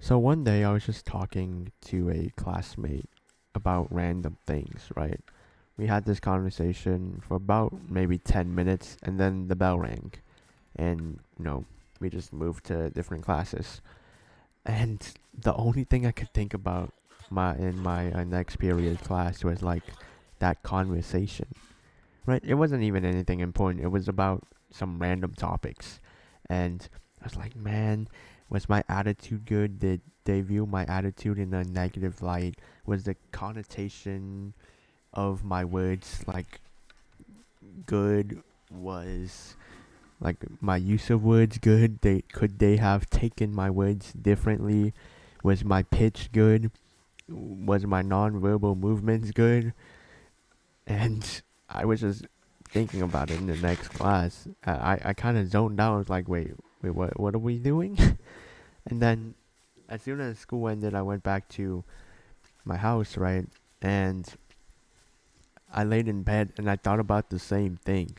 So one day I was just talking to a classmate about random things, right? We had this conversation for about maybe 10 minutes and then the bell rang and we just moved to different classes. And the only thing I could think about my next period class was like that conversation. Right? It wasn't even anything important. It was about some random topics. And I was like, man, was my attitude good? Did they view my attitude in a negative light? Was the connotation of my words like good? Was like my use of words good? They have taken my words differently? Was my pitch good? Was my non-verbal movements good? And I was just thinking about it in the next class. I kind of zoned out. I was like, wait, what are we doing? And then as soon as school ended, I went back to my house, right? And I laid in bed and I thought about the same thing,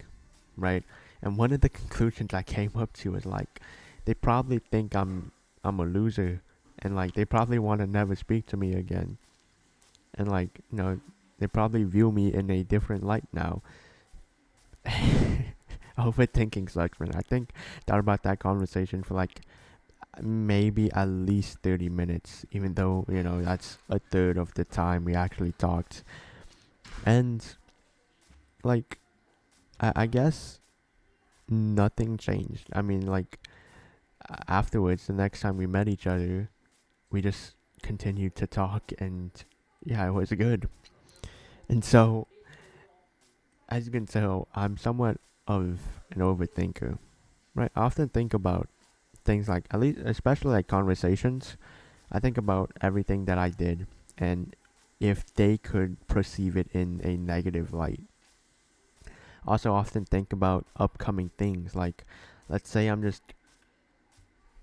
right? And one of the conclusions I came up to was like, they probably think I'm a loser, and like they probably want to never speak to me again, and like they probably view me in a different light now. Overthinking sucks, man. I think thought about that conversation for like maybe at least 30 minutes, even though that's a third of the time we actually talked. And like I guess nothing changed. I mean, like afterwards, the next time we met each other, we just continued to talk, and yeah, it was good. And so, as you can tell, I'm somewhat of an overthinker, right? I often think about things like, at least, especially like conversations. I think about everything that I did and if they could perceive it in a negative light. Also, often think about upcoming things. Like, let's say I'm just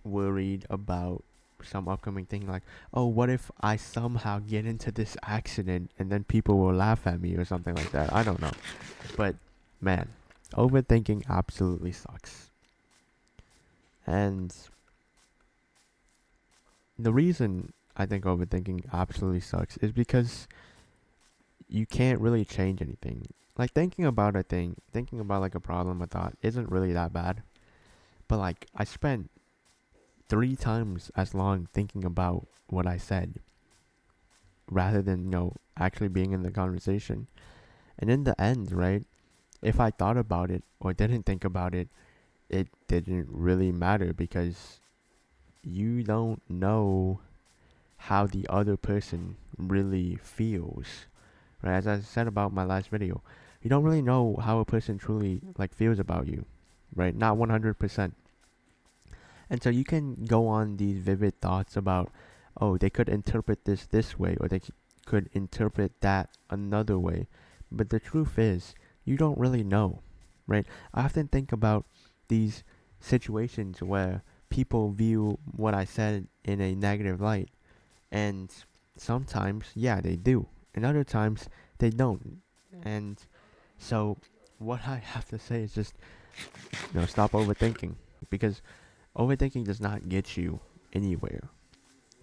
worried about some upcoming thing, like, oh, what if I somehow get into this accident and then people will laugh at me or something like that? I don't know. But, man, overthinking absolutely sucks. And the reason I think overthinking absolutely sucks is because you can't really change anything. Like thinking about like a problem I thought isn't really that bad. But like I spent 3 times as long thinking about what I said rather than, actually being in the conversation. And in the end, right, if I thought about it or didn't think about it, it didn't really matter because you don't know how the other person really feels. Right? As I said about my last video, you don't really know how a person truly like feels about you, right? Not 100%. And so you can go on these vivid thoughts about, oh, they could interpret this way, or could interpret that another way. But the truth is, you don't really know, right? I often think about these situations where people view what I said in a negative light. And sometimes, yeah, they do. And other times, they don't. And so, what I have to say is just, stop overthinking. Because overthinking does not get you anywhere,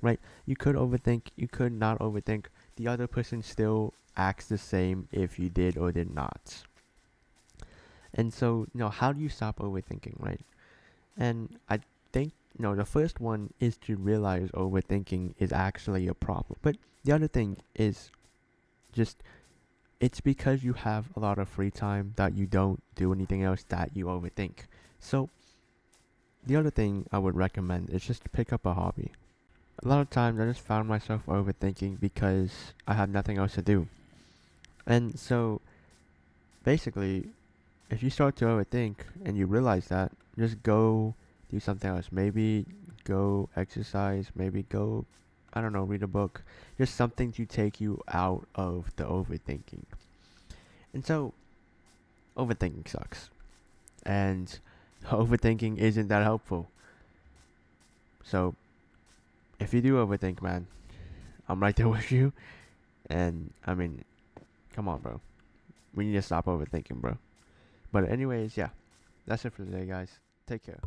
right? You could overthink, you could not overthink. The other person still acts the same if you did or did not. And so, how do you stop overthinking, right? And I think, the first one is to realize overthinking is actually a problem. But the other thing is just, it's because you have a lot of free time that you don't do anything else that you overthink. So, the other thing I would recommend is just to pick up a hobby. A lot of times I just found myself overthinking because I had nothing else to do. And so, basically, if you start to overthink and you realize that, just go do something else. Maybe go exercise, maybe go, I don't know, read a book. Just something to take you out of the overthinking. And so, overthinking sucks. And overthinking isn't that helpful. So, if you do overthink, man, I'm right there with you. And, I mean, come on, bro. We need to stop overthinking, bro. But, anyways, yeah. That's it for today, guys. Take care.